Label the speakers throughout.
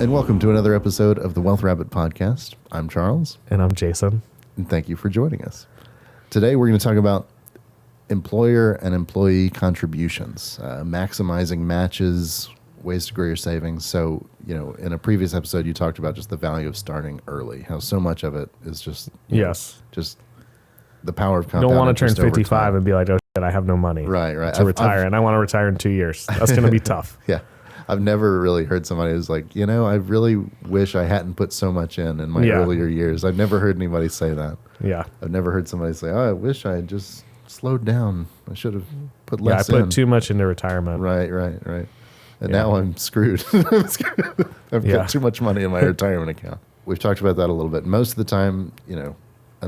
Speaker 1: And welcome to another episode of the WealthRabbit podcast. I'm Charles.
Speaker 2: And I'm Jason.
Speaker 1: And thank you for joining us. Today we're going to talk about employer and employee contributions, maximizing matches, ways to grow your savings. So, in a previous episode, you talked about just the value of starting early, how so much of it is just, just the power of compound.
Speaker 2: You don't want to turn
Speaker 1: interest over
Speaker 2: 55
Speaker 1: time.
Speaker 2: and be like, oh, shit, I have no money
Speaker 1: Right.
Speaker 2: to retire, and I want to retire in 2 years. That's going to be tough.
Speaker 1: Yeah. I've never really heard somebody who's like, I really wish I hadn't put so much in my earlier years. I've never heard anybody say that.
Speaker 2: Yeah.
Speaker 1: I've never heard somebody say, oh, I wish I had just slowed down. I should have put less in.
Speaker 2: I put too much into retirement.
Speaker 1: Right. And now I'm screwed. I've got too much money in my retirement account. We've talked about that a little bit. Most of the time, an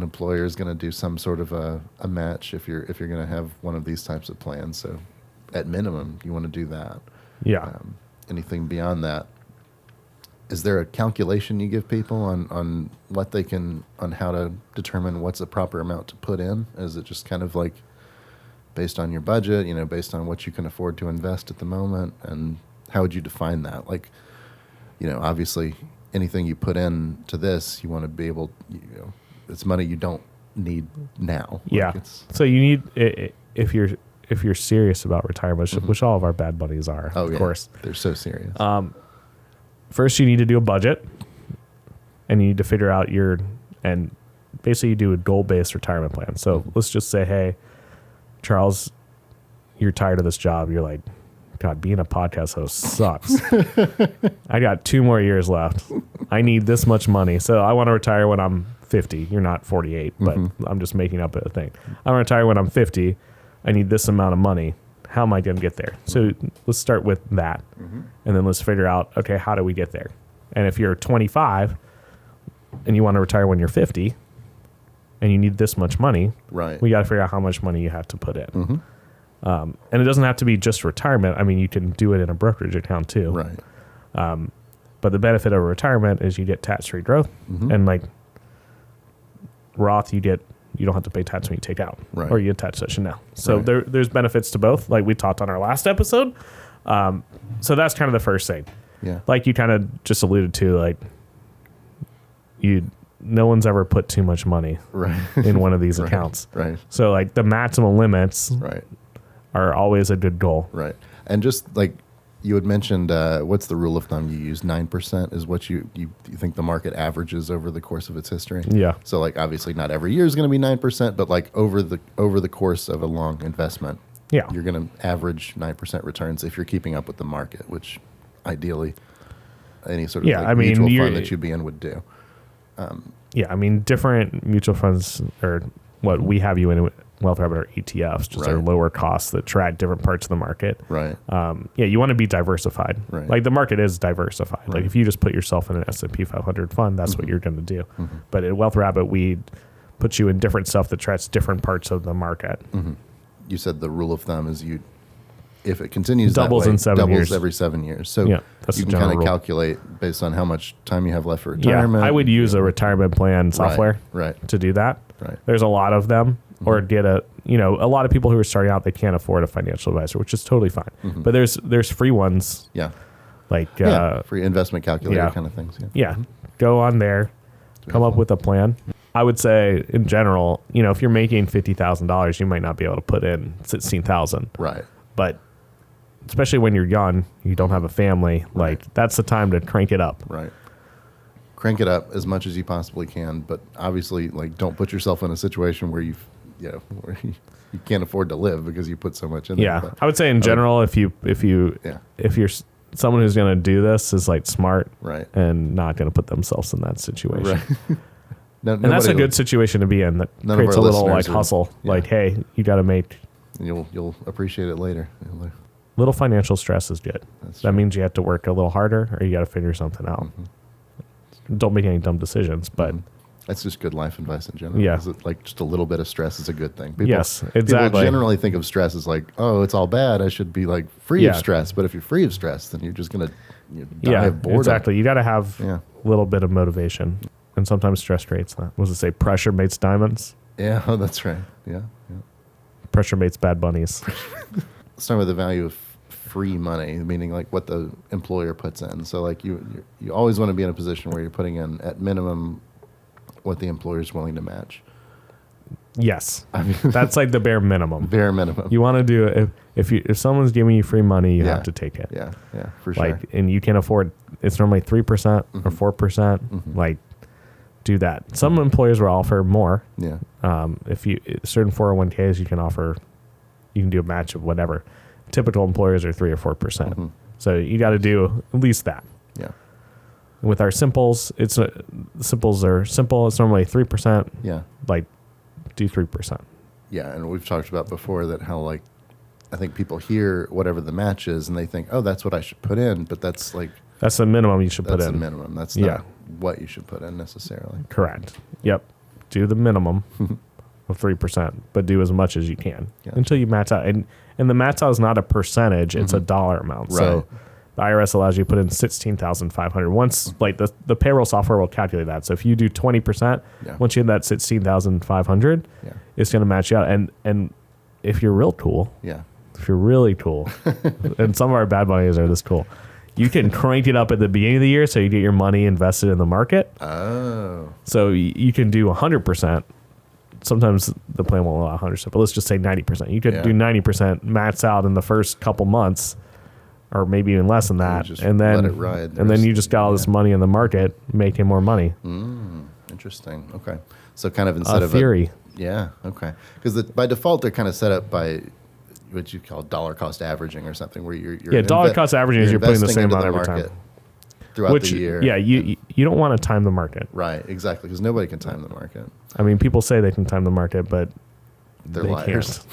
Speaker 1: employer is going to do some sort of a match if you're going to have one of these types of plans. So at minimum, you want to do that.
Speaker 2: Yeah.
Speaker 1: Anything beyond that, is there a calculation you give people on what they can, on how to determine what's a proper amount to put in? Is it just kind of like based on your budget, based on what you can afford to invest at the moment? And how would you define that? Like, obviously anything you put in to this, you want to be able, it's money you don't need now.
Speaker 2: Yeah. So you need, if you're serious about retirement, which all of our bad buddies are, of course.
Speaker 1: They're so serious.
Speaker 2: First, you need to do a budget, and you need to figure out and basically you do a goal-based retirement plan. So let's just say, hey, Charles, you're tired of this job. You're like, God, being a podcast host sucks. I got 2 more years left. I need this much money. So I want to retire when I'm 50. You're not 48, but I'm just making up a thing. I want to retire when I'm 50. I need this amount of money. How am I going to get there? So let's start with that. And then let's figure out, okay, how do we get there? And if you're 25 and you want to retire when you're 50 and you need this much money,
Speaker 1: right? We
Speaker 2: got to figure out how much money you have to put in. And it doesn't have to be just retirement. I mean, you can do it in a brokerage account too.
Speaker 1: Right.
Speaker 2: But the benefit of retirement is you get tax-free growth. And like Roth, you don't have to pay tax when you take out, or you get tax deduction now. So there's benefits to both, like we talked on our last episode. So that's kind of the first thing.
Speaker 1: Yeah.
Speaker 2: Like you kind of just alluded to, like no one's ever put too much money in one of these accounts.
Speaker 1: Right.
Speaker 2: So like the maximum limits are always a good goal.
Speaker 1: Right. And just like you had mentioned, what's the rule of thumb you use? 9% is what you think the market averages over the course of its history.
Speaker 2: Yeah.
Speaker 1: So like obviously not every year is going to be 9%, but like over the course of a long investment, you're going to average 9% returns if you're keeping up with the market, which ideally any sort of mutual fund that you'd be in would do.
Speaker 2: Different mutual funds, or what we have you in WealthRabbit, are ETFs, just are lower costs that track different parts of the market.
Speaker 1: Right.
Speaker 2: You want to be diversified.
Speaker 1: Right.
Speaker 2: Like the market is diversified. Like if you just put yourself in an S&P 500 fund, that's what you're going to do. But at WealthRabbit, we put you in different stuff that tracks different parts of the market.
Speaker 1: You said the rule of thumb is if it continues
Speaker 2: doubles
Speaker 1: that way,
Speaker 2: in 7 years.
Speaker 1: Doubles every 7 years. So
Speaker 2: that's
Speaker 1: you can kind of calculate based on how much time you have left for retirement.
Speaker 2: I would use a retirement plan software to do that.
Speaker 1: Right.
Speaker 2: There's a lot of them. Or get a lot of people who are starting out, they can't afford a financial advisor, which is totally fine. But there's free ones.
Speaker 1: Yeah.
Speaker 2: Like
Speaker 1: free investment calculator kind of things.
Speaker 2: Yeah. Go on there, come up with a plan. I would say in general, if you're making $50,000, you might not be able to put in $16,000.
Speaker 1: Right.
Speaker 2: But especially when you're young, you don't have a family, like that's the time to crank it up.
Speaker 1: Right. Crank it up as much as you possibly can, but obviously like don't put yourself in a situation where where you can't afford to live because you put so much in there.
Speaker 2: Yeah. I would say in general, if you're someone who's going to do this is like smart and not going to put themselves in that situation.
Speaker 1: Right.
Speaker 2: And that's a good situation to be in. That creates a little like hustle. Like, hey, you got to make.
Speaker 1: And you'll appreciate it later.
Speaker 2: Little financial stress is good. That means you have to work a little harder, or you got to figure something out. Don't make any dumb decisions, but
Speaker 1: that's just good life advice in general.
Speaker 2: Yeah,
Speaker 1: like just a little bit of stress is a good thing.
Speaker 2: Yes, exactly.
Speaker 1: People generally think of stress as like, oh, it's all bad. I should be like free of stress. But if you're free of stress, then you're just gonna die of boredom.
Speaker 2: Exactly. You got to have a little bit of motivation, and sometimes stress creates that. What does it say? Pressure makes diamonds.
Speaker 1: Yeah, that's right. Yeah.
Speaker 2: Pressure makes bad bunnies.
Speaker 1: Let's talk about the value of free money, meaning like what the employer puts in. So like you always want to be in a position where you're putting in at minimum what the employer is willing to match.
Speaker 2: Yes. That's like the bare minimum.
Speaker 1: Bare minimum.
Speaker 2: You want to do it if someone's giving you free money, you have to take it.
Speaker 1: Yeah, for sure.
Speaker 2: Like, and you can afford, it's normally 3% or 4%. Like, do that. Some employers will offer more.
Speaker 1: Yeah.
Speaker 2: If you, certain 401ks, you can do a match of whatever. Typical employers are 3 or 4%. So you got to do at least that.
Speaker 1: Yeah.
Speaker 2: With our simples, simples are simple. It's normally 3%.
Speaker 1: Yeah.
Speaker 2: Like, do 3%.
Speaker 1: Yeah, and we've talked about before that how like I think people hear whatever the match is and they think, oh, that's what I should put in, but that's like
Speaker 2: that's the minimum you should put in.
Speaker 1: That's the minimum. That's not what you should put in necessarily.
Speaker 2: Correct. Yep. Do the minimum of 3%, but do as much as you can until you max out. And the max out is not a percentage; it's a dollar amount. Right. So the IRS allows you to put in $16,500. Once, like the payroll software will calculate that. So if you do 20%, once you hit that $16,500, it's going to match you out. And if you're real cool, if you're really cool, and some of our bad monies are this cool, you can crank it up at the beginning of the year so you get your money invested in the market.
Speaker 1: Oh.
Speaker 2: So you can do 100%. Sometimes the plan won't allow 100%, but let's just say 90%. You could do 90% max out in the first couple months, or maybe even less than that, and then
Speaker 1: let it ride
Speaker 2: and then you just got all this money in the market, making more money.
Speaker 1: Interesting. Okay, so kind of instead of
Speaker 2: theory,
Speaker 1: okay, because by default they're kind of set up by what you call dollar cost averaging or something, where you're
Speaker 2: dollar cost averaging is you're putting the same amount every time
Speaker 1: throughout the year.
Speaker 2: Yeah, you don't want to time the market.
Speaker 1: Right, exactly, because nobody can time the market.
Speaker 2: I mean, people say they can time the market, but
Speaker 1: they're liars.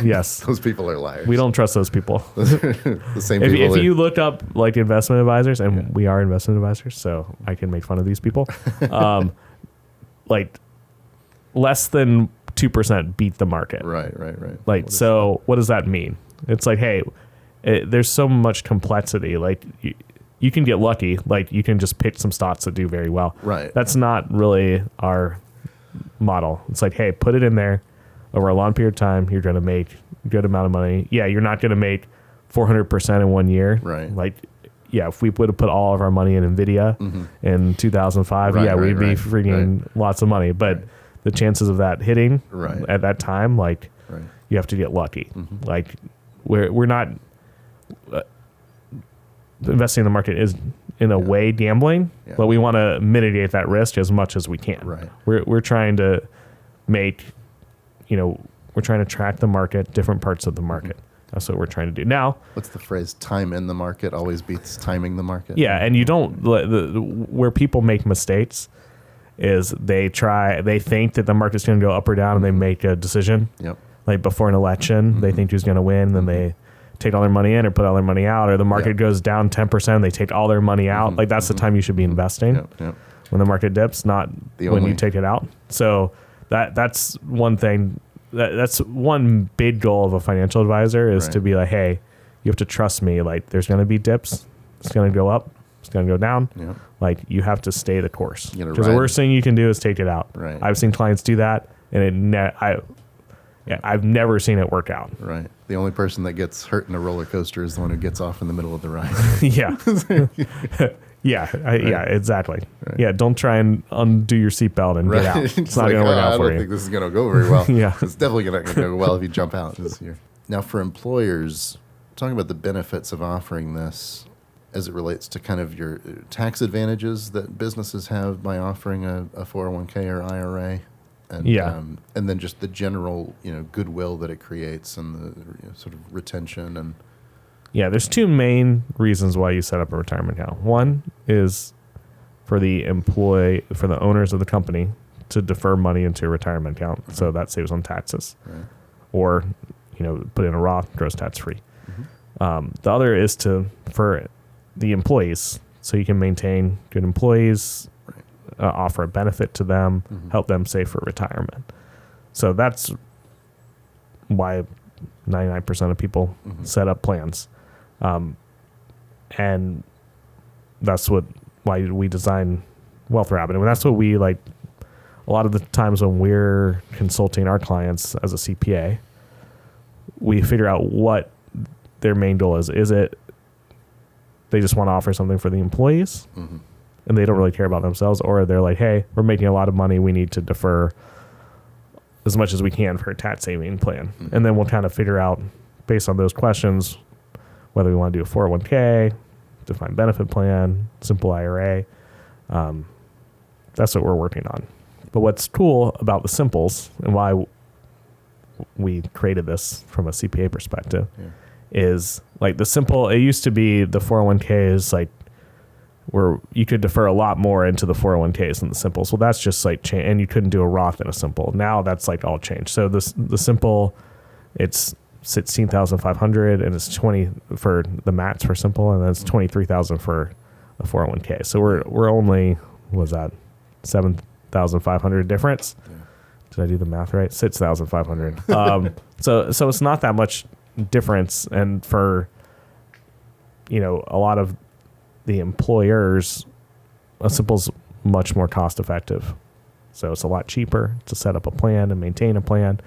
Speaker 2: Yes.
Speaker 1: Those people are liars.
Speaker 2: We don't trust those people.
Speaker 1: The same people.
Speaker 2: If you look up like investment advisors, and we are investment advisors, so I can make fun of these people, like less than 2% beat the market.
Speaker 1: Right.
Speaker 2: Like, so what does that mean? It's like, hey, there's so much complexity. Like you can get lucky. Like you can just pick some stocks that do very well.
Speaker 1: Right.
Speaker 2: That's not really our model. It's like, hey, put it in there. Over a long period of time, you're going to make a good amount of money. Yeah, you're not going to make 400% in 1 year.
Speaker 1: Right.
Speaker 2: Like, yeah, if we would have put all of our money in NVIDIA in 2005, we'd be freaking lots of money. But the chances of that hitting at that time, like, you have to get lucky. Like, we're not investing in the market is in a way gambling, but we want to mitigate that risk as much as we can.
Speaker 1: Right.
Speaker 2: We're trying to make, we're trying to track the market, different parts of the market. That's what we're trying to do. Now,
Speaker 1: what's the phrase? Time in the market always beats timing the market.
Speaker 2: Yeah, and you don't, where people make mistakes is they think that the market's going to go up or down and they make a decision.
Speaker 1: Yep.
Speaker 2: Like before an election, they think who's going to win, then they take all their money in or put all their money out, or the market goes down 10%, they take all their money out. Like that's the time you should be investing.
Speaker 1: Yep.
Speaker 2: When the market dips, not when you take it out. So that's one thing. That's one big goal of a financial advisor is to be like, hey, you have to trust me. Like there's going to be dips. It's going to go up. It's going to go down.
Speaker 1: Yep.
Speaker 2: Like you have to stay the course. Because the worst thing you can do is take it out.
Speaker 1: Right.
Speaker 2: I've seen clients do that, and I've never seen it work out.
Speaker 1: Right. The only person that gets hurt in a roller coaster is the one who gets off in the middle of the ride.
Speaker 2: Yeah, exactly. Right. Yeah, don't try and undo your seatbelt and get out. It's not going to work out for you.
Speaker 1: I don't think this is going to go very well.
Speaker 2: Yeah.
Speaker 1: It's definitely not going to go well if you jump out this year. Now, for employers, talking about the benefits of offering this as it relates to kind of your tax advantages that businesses have by offering a 401k or IRA. And then just the general, goodwill that it creates and the sort of retention and.
Speaker 2: Yeah, there's two main reasons why you set up a retirement account. One is for the owners of the company to defer money into a retirement account, so that saves on taxes.
Speaker 1: Right.
Speaker 2: Or, put in a Roth, gross tax free. The other is for the employees, so you can maintain good employees, offer a benefit to them, help them save for retirement. So that's why 99% of people set up plans. And that's why we design WealthRabbit. And that's what we like a lot of the times when we're consulting our clients as a CPA, we figure out what their main goal is it they just want to offer something for the employees and they don't really care about themselves, or they're like, hey, we're making a lot of money, we need to defer as much as we can for a tax saving plan. And then we'll kind of figure out based on those questions whether we want to do a 401k, defined benefit plan, simple IRA. That's what we're working on. But what's cool about the Simples and why we created this from a CPA perspective is like the Simple, it used to be the 401ks like where you could defer a lot more into the 401ks than the Simples. Well, that's just like change, and you couldn't do a Roth in a Simple. Now that's like all changed. So the Simple, it's 16,500 and it's 20 for the mats for Simple, and then it's 23,000 for a 401k. So we're only, what was that, 7,500 difference? Yeah. Did I do the math right? 6,500. So it's not that much difference, and for a lot of the employers, a Simple's much more cost effective. So it's a lot cheaper to set up a plan and maintain a plan.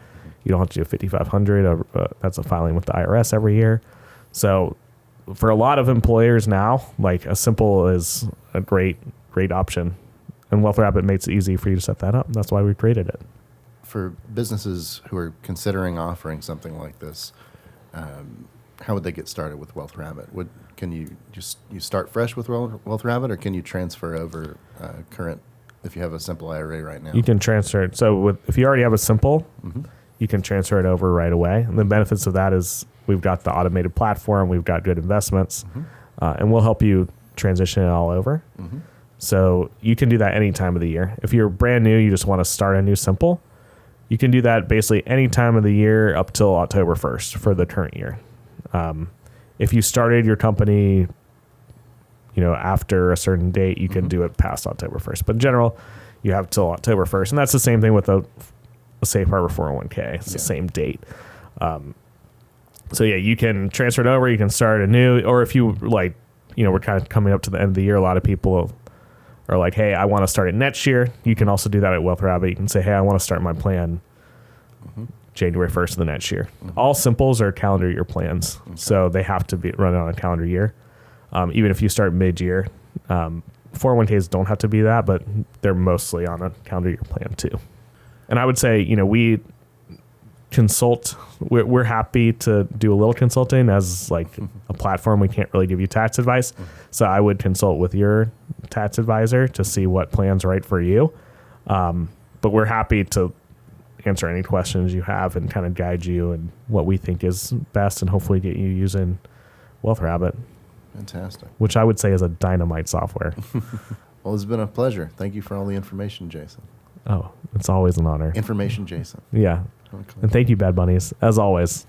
Speaker 2: You don't have to do 5,500. That's a filing with the IRS every year. So for a lot of employers now, like a Simple is a great option, and WealthRabbit makes it easy for you to set that up. That's why we created it.
Speaker 1: For businesses who are considering offering something like this, how would they get started with WealthRabbit? Can you start fresh with WealthRabbit, or can you transfer over current if you have a simple IRA right now?
Speaker 2: You can transfer it. So if you already have a Simple, you can transfer it over right away. And the benefits of that is we've got the automated platform, we've got good investments, and we'll help you transition it all over. So you can do that any time of the year. If you're brand new, you just want to start a new Simple, you can do that basically any time of the year up till October 1st for the current year. If you started your company, after a certain date, you can do it past October 1st. But in general, you have till October 1st. And that's the same thing with a Safe Harbor 401k. It's the same date. So you can transfer it over. You can start anew. Or if you we're kind of coming up to the end of the year, a lot of people are like, hey, I want to start it next year. You can also do that at WealthRabbit. You can say, hey, I want to start my plan January 1st of the next year. All Simples are calendar year plans. So they have to be run on a calendar year. Even if you start mid-year, 401ks don't have to be that, but they're mostly on a calendar year plan too. And I would say, we consult. We're happy to do a little consulting as like a platform. We can't really give you tax advice. So I would consult with your tax advisor to see what plan's right for you. But we're happy to answer any questions you have and kind of guide you and what we think is best, and hopefully get you using WealthRabbit.
Speaker 1: Fantastic.
Speaker 2: Which I would say is a dynamite software.
Speaker 1: Well, it's been a pleasure. Thank you for all the information, Jason.
Speaker 2: Oh, it's always an honor.
Speaker 1: Information, Jason.
Speaker 2: Yeah. Okay. And thank you, Bad Bunnies, as always.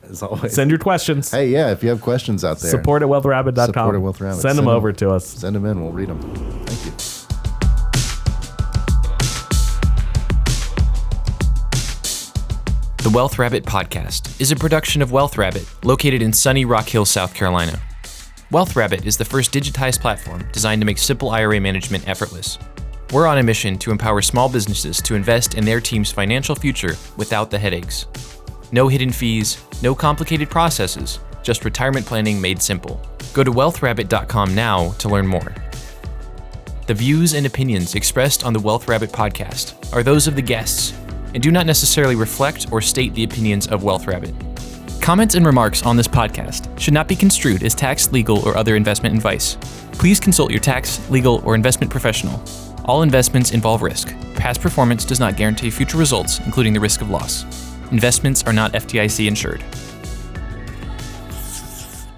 Speaker 2: Send your questions.
Speaker 1: Hey, yeah, if you have questions out there.
Speaker 2: Support at WealthRabbit.com.
Speaker 1: Support at WealthRabbit.
Speaker 2: Send them over to us.
Speaker 1: Send them in. We'll read them. Thank you.
Speaker 3: The WealthRabbit podcast is a production of WealthRabbit, located in sunny Rock Hill, South Carolina. WealthRabbit is the first digitized platform designed to make simple IRA management effortless. We're on a mission to empower small businesses to invest in their team's financial future without the headaches. No hidden fees, no complicated processes, just retirement planning made simple. Go to wealthrabbit.com now to learn more. The views and opinions expressed on the WealthRabbit podcast are those of the guests and do not necessarily reflect or state the opinions of WealthRabbit. Comments and remarks on this podcast should not be construed as tax, legal, or other investment advice. Please consult your tax, legal, or investment professional. All investments involve risk. Past performance does not guarantee future results, including the risk of loss. Investments are not FDIC insured.